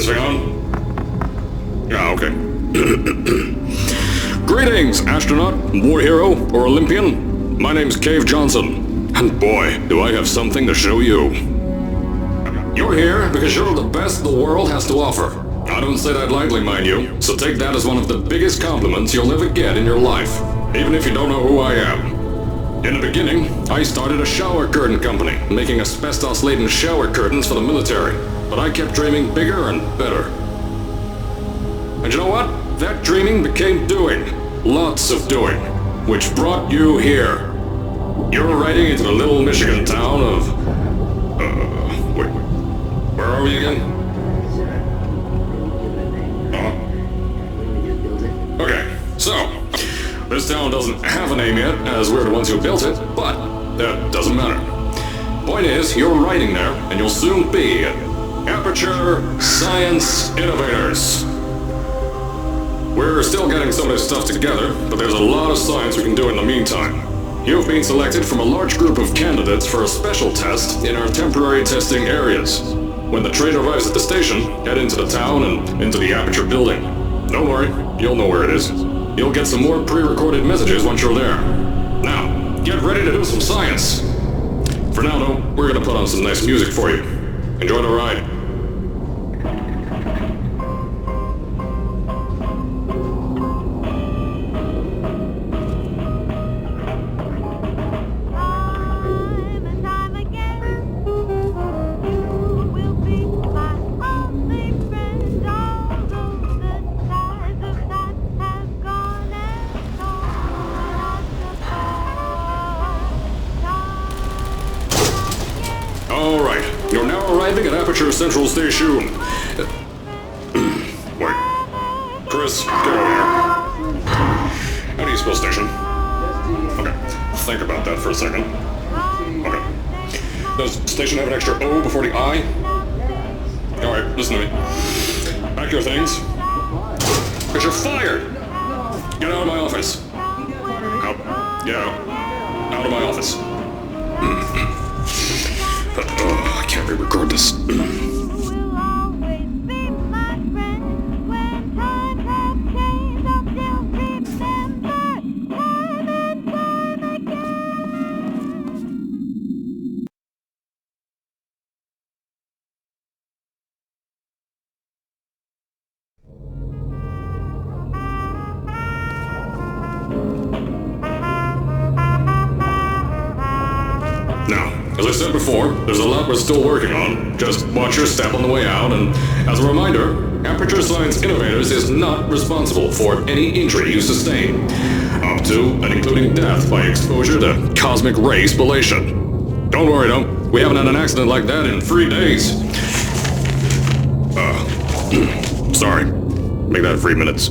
this thing on? Yeah, okay. Greetings, astronaut, war hero, or Olympian. My name's Cave Johnson, and boy, do I have something to show you. You're here because you're the best the world has to offer. I don't say that lightly, mind you, so take that as one of the biggest compliments you'll ever get in your life, even if you don't know who I am. In the beginning, I started a shower curtain company, making asbestos-laden shower curtains for the military, but I kept dreaming bigger and better. And you know what? That dreaming became doing. Lots of doing. Which brought you here. You're riding into the little Michigan town of... wait. Where are we again? Okay, so... this town doesn't have a name yet, as we're the ones who built it, but that doesn't matter. Point is, you're riding there, and you'll soon be at Aperture Science Innovators. We're still getting some of this stuff together, but there's a lot of science we can do in the meantime. You've been selected from a large group of candidates for a special test in our temporary testing areas. When the train arrives at the station, head into the town and into the Aperture building. Don't worry, you'll know where it is. You'll get some more pre-recorded messages once you're there. Now, get ready to do some science. For now, though, we're gonna put on some nice music for you. Enjoy the ride. Alright, you're now arriving at Aperture Central Station. Wait. Chris, get over here. How do you spell station? Okay, think about that for a second. Okay. Does station have an extra O before the I? Alright, listen to me. Pack your things. Because you're fired! Get out of my office. Out. Get out. Out of my office. I can't re-record this. Now, as I said before, there's a lot we're still working on. Just watch your step on the way out, and as a reminder, Aperture Science Innovators is not responsible for any injury you sustain, up to and including death by exposure to cosmic ray spallation. Don't worry though, we haven't had an accident like that in 3 days. Sorry. Make that 3 minutes.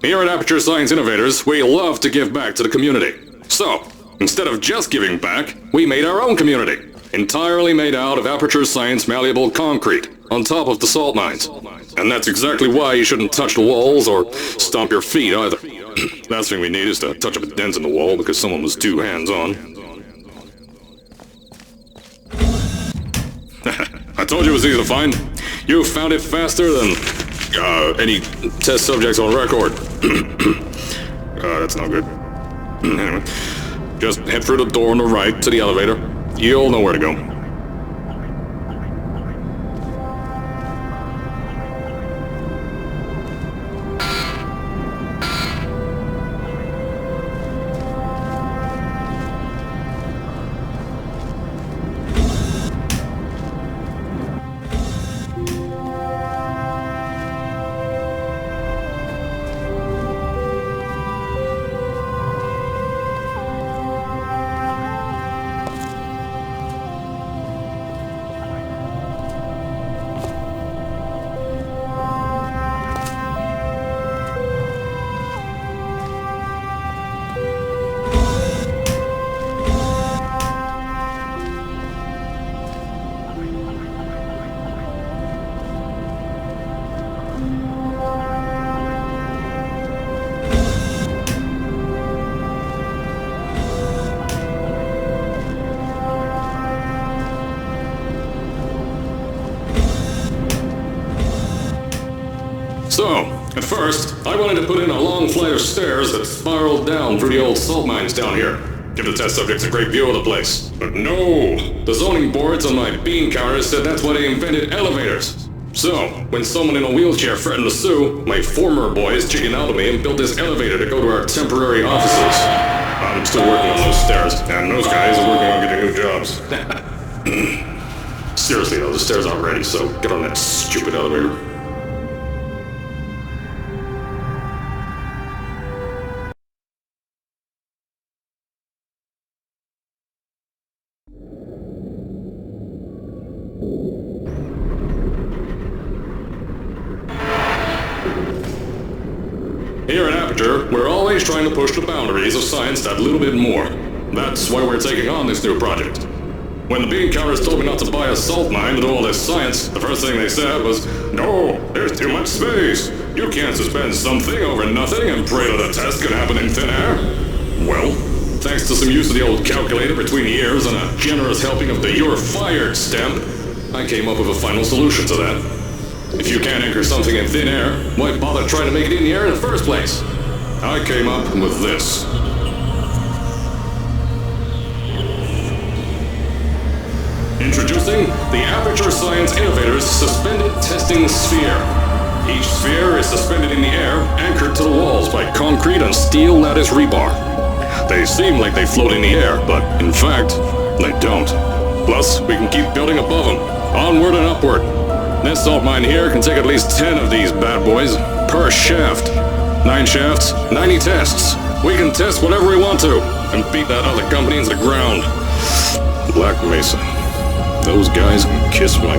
Here at Aperture Science Innovators, we love to give back to the community. So, instead of just giving back, we made our own community, entirely made out of Aperture Science malleable concrete, on top of the salt mines. And that's exactly why you shouldn't touch the walls or stomp your feet either. Last thing we need is to touch up a dent in the wall because someone was too hands-on. I told you it was easy to find. You found it faster than any test subjects on record. That's not good. Anyway. Just head through the door on the right to the elevator. You'll know where to go. So, at first, I wanted to put in a long flight of stairs that spiraled down through the old salt mines down here. Give the test subjects a great view of the place. But no! The zoning boards on my bean counters said that's why they invented elevators. So, when someone in a wheelchair threatened to sue, my former boys chickened out of me and built this elevator to go to our temporary offices. I'm still working on those stairs, and those guys are working on getting new jobs. Seriously though, the stairs aren't ready, so get on that stupid elevator. Here at Aperture, we're always trying to push the boundaries of science that little bit more. That's why we're taking on this new project. When the bean counters told me not to buy a salt mine to do all this science, the first thing they said was, "No, there's too much space. You can't suspend something over nothing and pray that a test can happen in thin air." Well, thanks to some use of the old calculator between the ears and a generous helping of the "you're fired" stamp, I came up with a final solution to that. If you can't anchor something in thin air, why bother trying to make it in the air in the first place? I came up with this. Introducing the Aperture Science Innovators Suspended Testing Sphere. Each sphere is suspended in the air, anchored to the walls by concrete and steel lattice rebar. They seem like they float in the air, but in fact, they don't. Plus, we can keep building above them, onward and upward. This salt mine here can take at least 10 of these bad boys per shaft. 9 shafts, 90 tests. We can test whatever we want to and beat that other company into the ground. Black Mesa. Those guys can kiss my...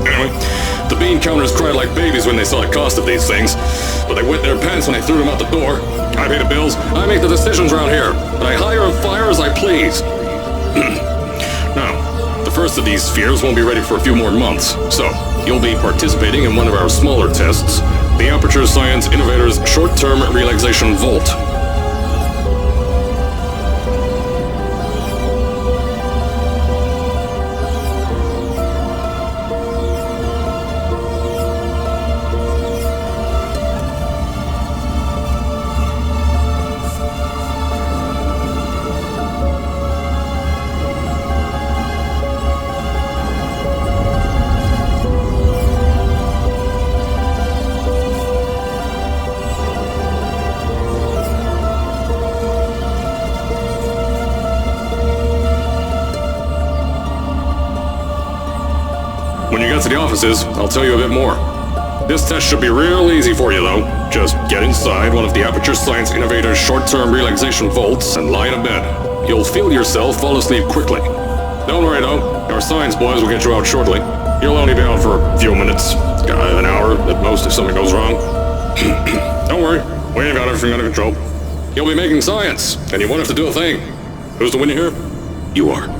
Anyway, the bean counters cried like babies when they saw the cost of these things, but they wet their pants when I threw them out the door. I pay the bills, I make the decisions around here, and I hire and fire as I please. Now, the first of these spheres won't be ready for a few more months, so you'll be participating in one of our smaller tests, the Aperture Science Innovators Short-Term Relaxation Vault. When you get to the offices, I'll tell you a bit more. This test should be real easy for you, though. Just get inside one of the Aperture Science Innovators short-term relaxation vaults and lie in a bed. You'll feel yourself fall asleep quickly. Don't worry, though. Our science boys will get you out shortly. You'll only be out for a few minutes. An hour at most if something goes wrong. Don't worry. We've got everything under control. You'll be making science, and you won't have to do a thing. Who's the winner here? You are.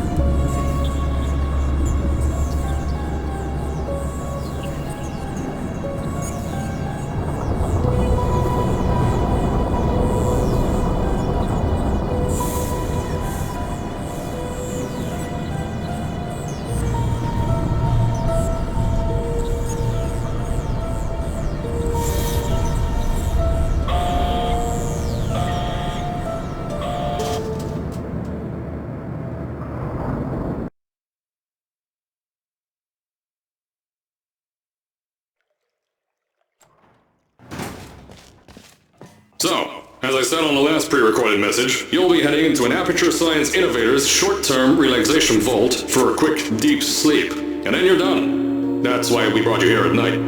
So, as I said on the last pre-recorded message, you'll be heading into an Aperture Science Innovators short-term relaxation vault for a quick, deep sleep. And then you're done. That's why we brought you here at night.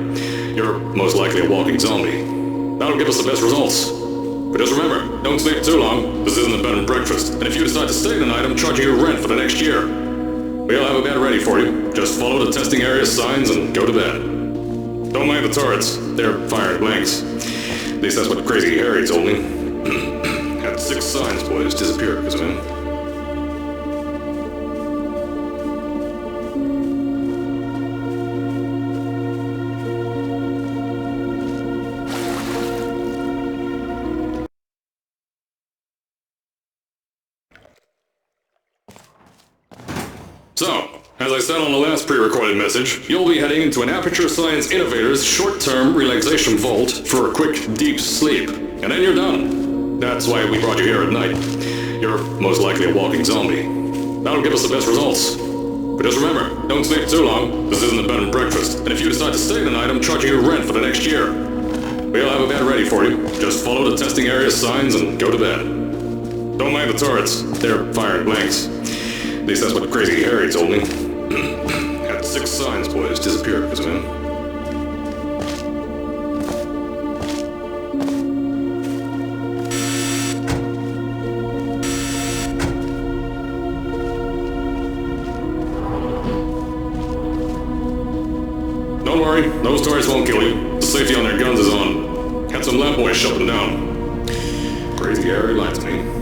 You're most likely a walking zombie. That'll give us the best results. But just remember, don't stay too long. This isn't a bed and breakfast. And if you decide to stay the night, I'm charging you rent for the next year. We'll have a bed ready for you. Just follow the testing area signs and go to bed. Don't mind the turrets. They're firing blanks. At least that's what Crazy Harry told me. Had 6 science boys disappear because of him. So, As I said on the last pre-recorded message, you'll be heading into an Aperture Science Innovator's short-term relaxation vault for a quick, deep sleep. And then you're done. That's why we brought you here at night. You're most likely a walking zombie. That'll give us the best results. But just remember, don't sleep too long. This isn't a bed and breakfast. And if you decide to stay the night, I'm charging you rent for the next year. We'll have a bed ready for you. Just follow the testing area signs and go to bed. Don't mind the turrets. They're firing blanks. At least that's what Crazy Harry told me. Had 6 signs boys disappear because of him. Don't worry, those turrets won't kill you. The safety on their guns is on. Had some lab boys shut them down. Crazy Harry lied to me.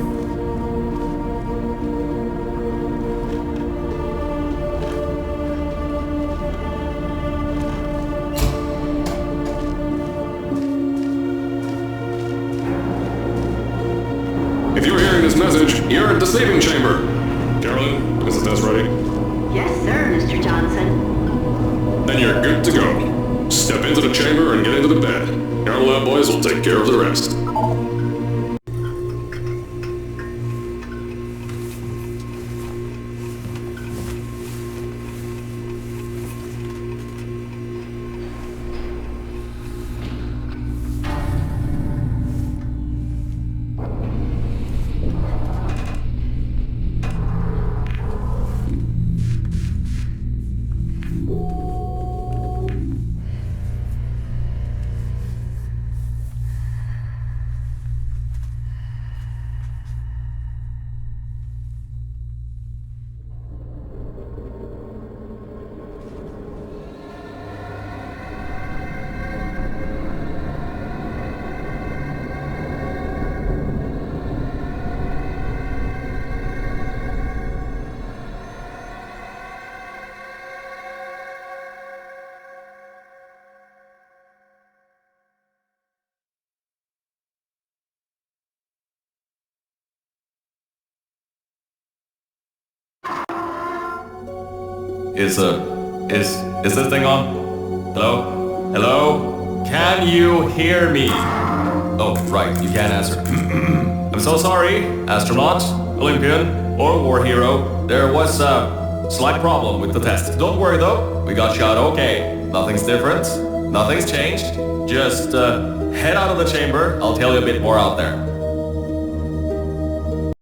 If you're hearing this message, you're at the sleeping chamber. Carolyn, is the test ready? Yes, sir, Mr. Johnson. Then you're good to go. Step into the chamber and get into the bed. Our lab boys will take care of the rest. Is this thing on? Hello? Hello? Can you hear me? Oh, right, you can't answer. I'm so sorry, astronaut, Olympian, or war hero. There was a slight problem with the test. Don't worry though, we got you out okay. Nothing's different, nothing's changed. Just head out of the chamber, I'll tell you a bit more out there.